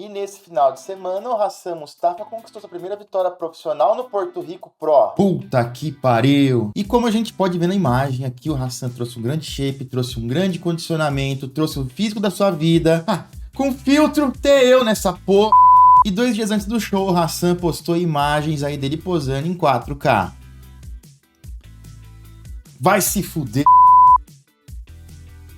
E nesse final de semana, o Hassan Mustafa conquistou sua primeira vitória profissional no Porto Rico Pro. Puta que pariu! E como a gente pode ver na imagem, aqui o Hassan trouxe um grande shape, trouxe um grande condicionamento, trouxe o físico da sua vida. Com filtro, até eu nessa porra. E 2 dias antes do show, o Hassan postou imagens aí dele posando em 4K. Vai se fuder.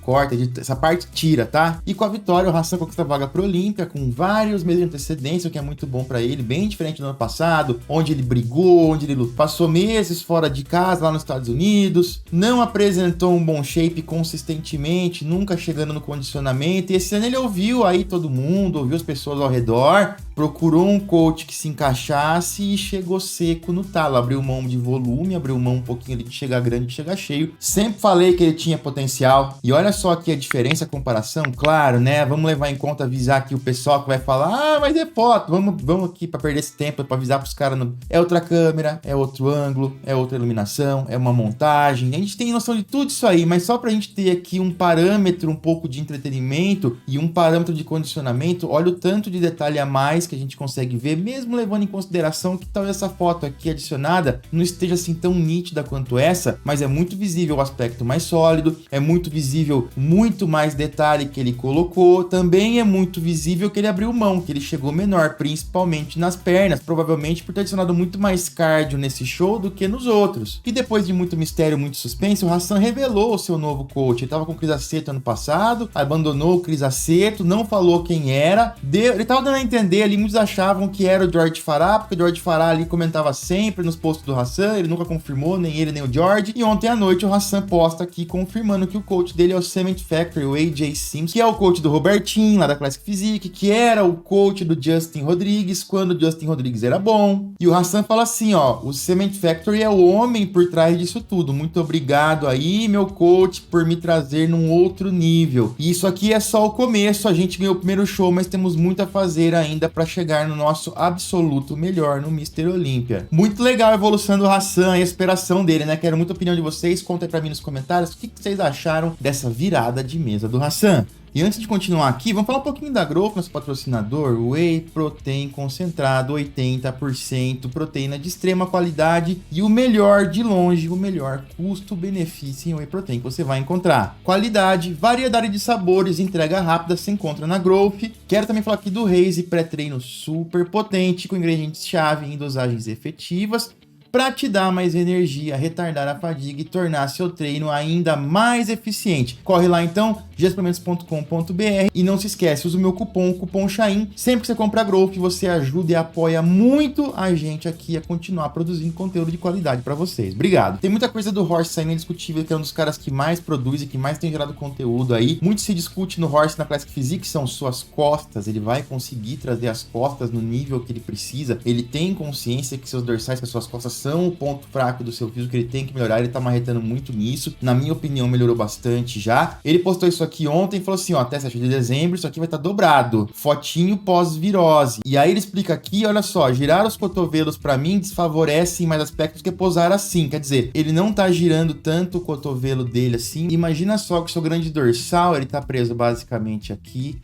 Corta, essa parte tira, tá? E com a vitória, o Hassan conquista a vaga pro Olímpia com vários meses de antecedência, o que é muito bom pra ele, bem diferente do ano passado, onde ele brigou, onde ele lutou, passou meses fora de casa, lá nos Estados Unidos, não apresentou um bom shape consistentemente, nunca chegando no condicionamento, e esse ano ele ouviu aí todo mundo, ouviu as pessoas ao redor, procurou um coach que se encaixasse e chegou seco no talo, abriu mão de volume, abriu mão um pouquinho de chegar grande, de chegar cheio. Sempre falei que ele tinha potencial, e olha só aqui a diferença, a comparação, claro, né? Vamos levar em conta, avisar aqui o pessoal que vai falar, mas é foto, vamos aqui para perder esse tempo, para avisar pros caras, é outra câmera, é outro ângulo, é outra iluminação, é uma montagem, a gente tem noção de tudo isso aí, mas só pra gente ter aqui um parâmetro, um pouco de entretenimento e um parâmetro de condicionamento, olha o tanto de detalhe a mais que a gente consegue ver, mesmo levando em consideração que talvez essa foto aqui adicionada não esteja assim tão nítida quanto essa, mas é muito visível o aspecto mais sólido, é muito visível muito mais detalhe que ele colocou, também é muito visível que ele abriu mão, que ele chegou menor, principalmente nas pernas, provavelmente por ter adicionado muito mais cardio nesse show do que nos outros. E depois de muito mistério, muito suspense, o Hassan revelou o seu novo coach. Ele estava com o Cris Aceto ano passado, abandonou o Cris Aceto, não falou quem era, ele estava dando a entender ali, muitos achavam que era o George Farah, porque o George Farah ali comentava sempre nos posts do Hassan, ele nunca confirmou, nem ele nem o George, e ontem à noite o Hassan posta aqui confirmando que o coach dele é o Cement Factory, o AJ Sims, que é o coach do Robertinho, lá da Classic Physique, que era o coach do Justin Rodrigues, quando o Justin Rodrigues era bom. E o Hassan fala assim, ó, o Cement Factory é o homem por trás disso tudo, muito obrigado aí, meu coach, por me trazer num outro nível. E isso aqui é só o começo, a gente ganhou o primeiro show, mas temos muito a fazer ainda para chegar no nosso absoluto melhor no Mr. Olímpia. Muito legal a evolução do Hassan e a superação dele, né? Quero muita opinião de vocês, conta aí pra mim nos comentários o que vocês acharam dessa virada de mesa do Hassan. E antes de continuar aqui, vamos falar um pouquinho da Growth, nosso patrocinador. Whey Protein concentrado, 80%, proteína de extrema qualidade e o melhor de longe, o melhor custo-benefício em Whey Protein que você vai encontrar. Qualidade, variedade de sabores, entrega rápida, você encontra na Growth. Quero também falar aqui do Raze pré-treino super potente, com ingredientes-chave em dosagens efetivas, para te dar mais energia, retardar a fadiga e tornar seu treino ainda mais eficiente. Corre lá então, gsplementos.com.br e não se esquece, usa o meu cupom, o cupom Chain. Sempre que você compra Growth, você ajuda e apoia muito a gente aqui a continuar produzindo conteúdo de qualidade para vocês. Obrigado. Tem muita coisa do Horse saindo indiscutível, que é um dos caras que mais produz e que mais tem gerado conteúdo aí. Muito se discute no Horse, na Classic Physique, são suas costas. Ele vai conseguir trazer as costas no nível que ele precisa. Ele tem consciência que seus dorsais, que as suas costas são o ponto fraco do seu físico, que ele tem que melhorar, ele tá marretando muito nisso, na minha opinião melhorou bastante já. Ele postou isso aqui ontem e falou assim, ó, até 7 de dezembro isso aqui vai estar dobrado, fotinho pós-virose. E aí ele explica aqui, olha só, girar os cotovelos pra mim desfavorece em mais aspectos que posar assim, quer dizer, ele não tá girando tanto o cotovelo dele assim. Imagina só que o seu grande dorsal, ele tá preso basicamente aqui,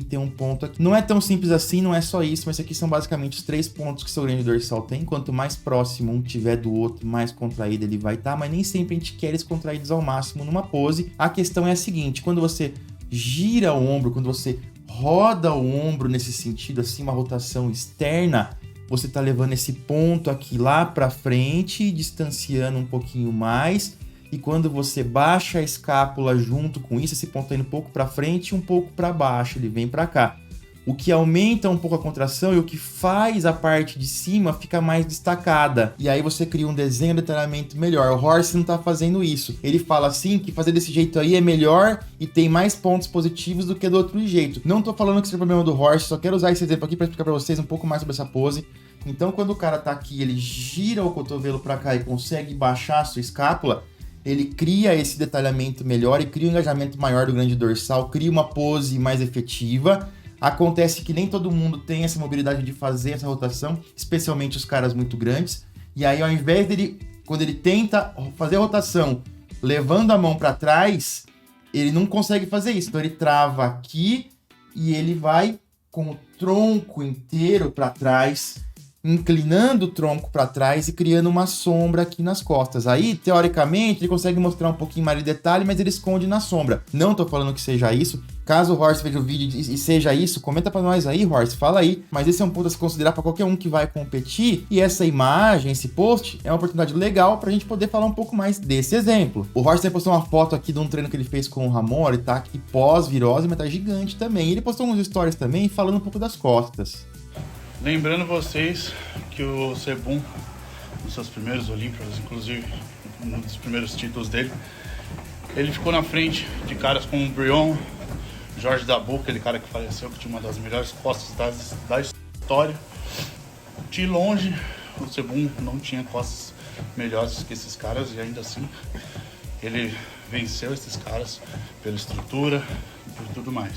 tem um ponto aqui. Não é tão simples assim, não é só isso, mas aqui são basicamente os 3 pontos que seu grande dorsal tem. Quanto mais próximo um tiver do outro, mais contraído ele vai estar, mas nem sempre a gente quer eles contraídos ao máximo numa pose. A questão é a seguinte, quando você gira o ombro, quando você roda o ombro nesse sentido, assim, uma rotação externa, você tá levando esse ponto aqui lá pra frente, distanciando um pouquinho mais. E quando você baixa a escápula junto com isso, esse ponto tá indo um pouco para frente e um pouco para baixo, ele vem para cá. O que aumenta um pouco a contração e o que faz a parte de cima ficar mais destacada. E aí você cria um desenho de detalhamento melhor. O Horse não tá fazendo isso. Ele fala assim que fazer desse jeito aí é melhor e tem mais pontos positivos do que do outro jeito. Não tô falando que esse é o problema do Horse, só quero usar esse exemplo aqui para explicar para vocês um pouco mais sobre essa pose. Então quando o cara tá aqui, ele gira o cotovelo para cá e consegue baixar a sua escápula, ele cria esse detalhamento melhor e cria um engajamento maior do grande dorsal, cria uma pose mais efetiva. Acontece que nem todo mundo tem essa mobilidade de fazer essa rotação, especialmente os caras muito grandes. E aí, ao invés dele, quando ele tenta fazer a rotação levando a mão para trás, ele não consegue fazer isso. Então ele trava aqui e ele vai com o tronco inteiro para trás, inclinando o tronco para trás e criando uma sombra aqui nas costas. Aí, teoricamente, ele consegue mostrar um pouquinho mais de detalhe, mas ele esconde na sombra. Não tô falando que seja isso. Caso o Horst veja o vídeo e seja isso, comenta pra nós aí, Horst, fala aí. Mas esse é um ponto a se considerar pra qualquer um que vai competir. E essa imagem, esse post, é uma oportunidade legal pra gente poder falar um pouco mais desse exemplo. O Horst postou uma foto aqui de um treino que ele fez com o Ramon, ele tá aqui pós-virose, mas tá gigante também. E ele postou uns stories também falando um pouco das costas. Lembrando vocês que o Sebum, nos seus primeiros Olímpias, inclusive um dos primeiros títulos dele, ele ficou na frente de caras como o Brion, Jorge Dabu, aquele cara que faleceu, que tinha uma das melhores costas da história. De longe, o Sebum não tinha costas melhores que esses caras e ainda assim ele venceu esses caras pela estrutura e por tudo mais.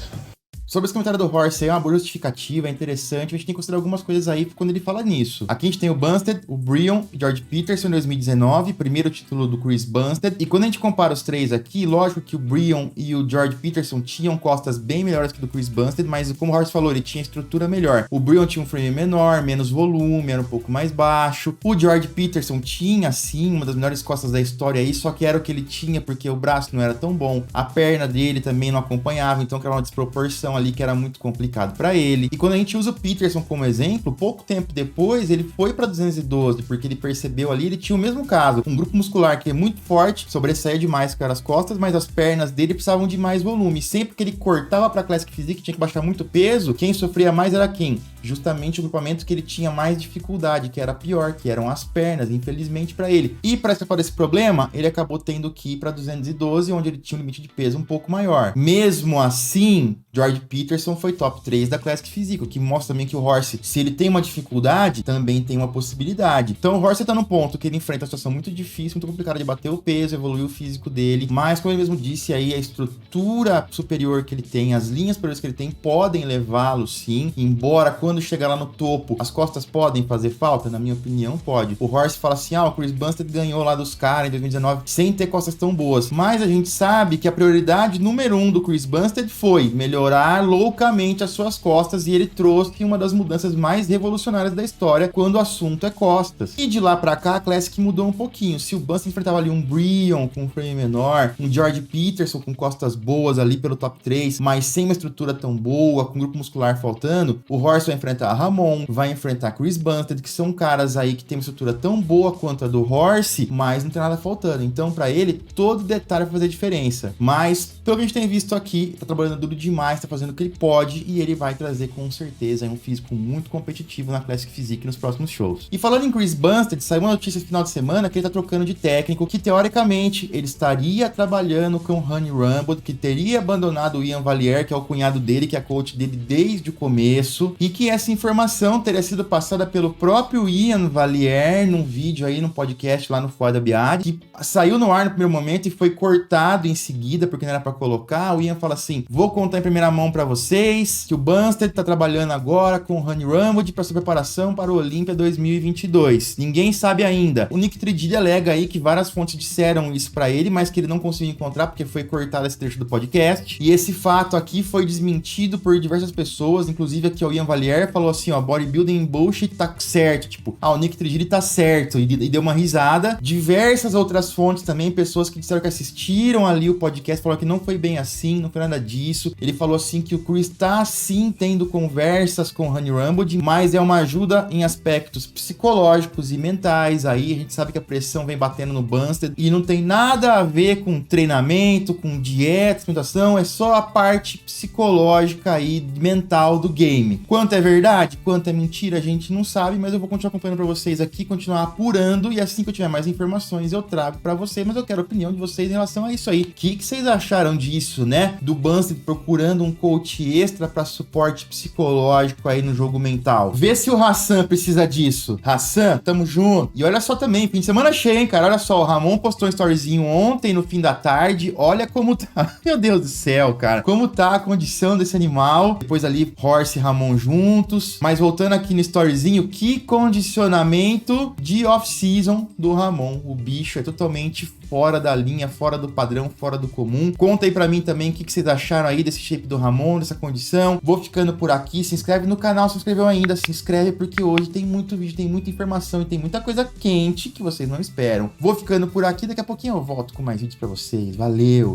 Sobre esse comentário do Horst, é uma boa justificativa, é interessante, a gente tem que considerar algumas coisas aí quando ele fala nisso. Aqui a gente tem o Bumstead, o Brion e George Peterson em 2019, primeiro título do Chris Bumstead, e quando a gente compara os três aqui, lógico que o Brion e o George Peterson tinham costas bem melhores que o do Chris Bumstead, mas como o Horst falou, ele tinha estrutura melhor. O Brion tinha um frame menor, menos volume, era um pouco mais baixo. O George Peterson tinha, sim, uma das melhores costas da história aí, só que era o que ele tinha porque o braço não era tão bom, a perna dele também não acompanhava, então que era uma desproporção ali que era muito complicado para ele. E quando a gente usa o Peterson como exemplo, pouco tempo depois ele foi para 212, porque ele percebeu ali, ele tinha o mesmo caso, um grupo muscular que é muito forte, sobressaía demais para as costas, mas as pernas dele precisavam de mais volume. Sempre que ele cortava para Classic Physique, tinha que baixar muito peso, quem sofria mais era quem? Justamente o grupamento que ele tinha mais dificuldade, que era pior, que eram as pernas, infelizmente para ele. E para escapar desse problema, ele acabou tendo que ir para 212, onde ele tinha um limite de peso um pouco maior. Mesmo assim, George Peterson foi top 3 da Classic Physique, o que mostra também que o Horst, se ele tem uma dificuldade, também tem uma possibilidade. Então o Horst tá no ponto que ele enfrenta uma situação muito difícil, muito complicada de bater o peso, evoluir o físico dele, mas como ele mesmo disse aí, a estrutura superior que ele tem, as linhas superiores que ele tem, podem levá-lo sim, embora quando chegar lá no topo, as costas podem fazer falta? Na minha opinião, pode. O Horst fala assim, o Chris Bumstead ganhou lá dos caras em 2019 sem ter costas tão boas, mas a gente sabe que a prioridade número 1 do Chris Bumstead foi melhorar loucamente as suas costas, e ele trouxe uma das mudanças mais revolucionárias da história quando o assunto é costas. E de lá pra cá, a Classic mudou um pouquinho. Se o Bumstead enfrentava ali um Brion com um frame menor, um George Peterson com costas boas ali pelo top 3, mas sem uma estrutura tão boa, com um grupo muscular faltando, o Horst vai enfrentar Ramon, vai enfrentar Chris Bumstead, que são caras aí que tem uma estrutura tão boa quanto a do Horst, mas não tem nada faltando. Então, pra ele, todo detalhe vai fazer diferença. Mas, pelo que a gente tem visto aqui, tá trabalhando duro demais, tá fazendo o que ele pode, e ele vai trazer com certeza um físico muito competitivo na Classic Physique nos próximos shows. E falando em Chris Bumstead, saiu uma notícia esse final de semana que ele tá trocando de técnico, que teoricamente ele estaria trabalhando com o Honey Rumble, que teria abandonado o Ian Valliere, que é o cunhado dele, que é coach dele desde o começo, e que essa informação teria sido passada pelo próprio Ian Valliere num vídeo aí, num podcast lá no Fora da Biad, que saiu no ar no primeiro momento e foi cortado em seguida, porque não era pra colocar. O Ian fala assim, vou contar em primeira mão pra vocês que o Bumstead tá trabalhando agora com o Honey Rumble para sua preparação para o Olympia 2022. Ninguém sabe ainda. O Nick Tridilli alega aí que várias fontes disseram isso pra ele, mas que ele não conseguiu encontrar porque foi cortado esse trecho do podcast. E esse fato aqui foi desmentido por diversas pessoas, inclusive aqui o Ian Valliere falou assim, bodybuilding bullshit tá certo, tipo, o Nick Tridilli tá certo, e deu uma risada. Diversas outras fontes também, pessoas que disseram que assistiram ali o podcast, falaram que não foi bem assim, não foi nada disso. Ele falou assim que o Chris tá sim tendo conversas com o Honey Rumble, mas é uma ajuda em aspectos psicológicos e mentais. Aí a gente sabe que a pressão vem batendo no Bumstead e não tem nada a ver com treinamento, com dieta, alimentação, é só a parte psicológica e mental do game. Quanto é verdade, quanto é mentira, a gente não sabe, mas eu vou continuar acompanhando pra vocês aqui, continuar apurando, e assim que eu tiver mais informações eu trago pra vocês, mas eu quero a opinião de vocês em relação a isso aí. O que vocês acharam disso, né? Do Bumstead procurando um coach extra pra suporte psicológico aí no jogo mental. Vê se o Hassan precisa disso. Hassan, tamo junto. E olha só também, fim de semana cheio, hein, cara? Olha só, o Ramon postou um storyzinho ontem, no fim da tarde. Olha como tá. Meu Deus do céu, cara. Como tá a condição desse animal. Depois ali, Horst e Ramon juntos. juntos. Mas voltando aqui no storyzinho, que condicionamento de off-season do Ramon. O bicho é totalmente fora da linha, fora do padrão, fora do comum. Conta aí pra mim também o que vocês acharam aí desse shape do Ramon, dessa condição. Vou ficando por aqui, se inscreve no canal, se inscreveu ainda, se inscreve porque hoje tem muito vídeo, tem muita informação e tem muita coisa quente que vocês não esperam. Vou ficando por aqui, daqui a pouquinho eu volto com mais vídeos pra vocês. Valeu!